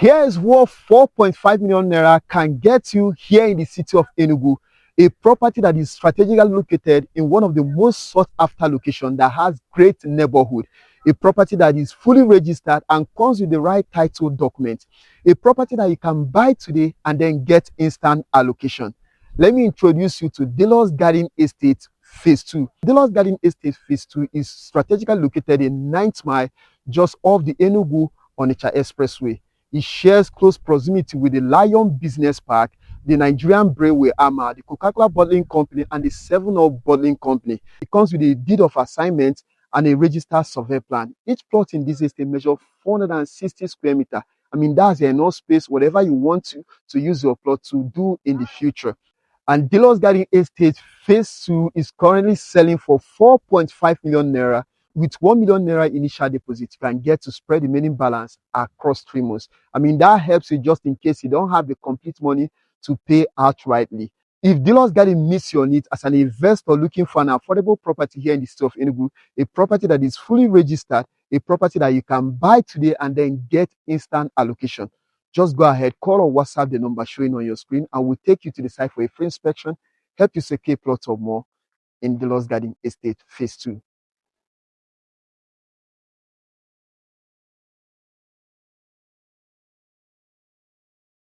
Here is what 4.5 million naira can get you here in the city of Enugu, a property that is strategically located in one of the most sought after locations that has great neighborhood, a property that is fully registered and comes with the right title document, a property that you can buy today and then get instant allocation. Let me introduce you to Thelux Gardens Estate Phase 2. Thelux Gardens Estate Phase 2 is strategically located in 9th Mile, just off the Enugu-Eke Expressway. It shares close proximity with the Lion Business Park, the Nigerian Brewery Arma, the Coca-Cola Bottling Company, and the 7-Up Bottling Company. It comes with a deed of assignment and a registered survey plan. Each plot in this estate measures 460 square meters. I mean, that's enough space, whatever you want to use your plot to do in the future. And Thelux Gardens Estate Phase 2 is currently selling for 4.5 million naira. With 1 million naira initial deposit, you can get to spread the remaining balance across 3 months. I mean, that helps you just in case you don't have the complete money to pay outrightly. If Thelux Gardens meets your needs as an investor looking for an affordable property here in the state of Enugu, a property that is fully registered, a property that you can buy today and then get instant allocation, just go ahead, call or WhatsApp the number showing on your screen, and we'll take you to the site for a free inspection, help you secure a plot or more in Thelux Gardens Estate Phase 2.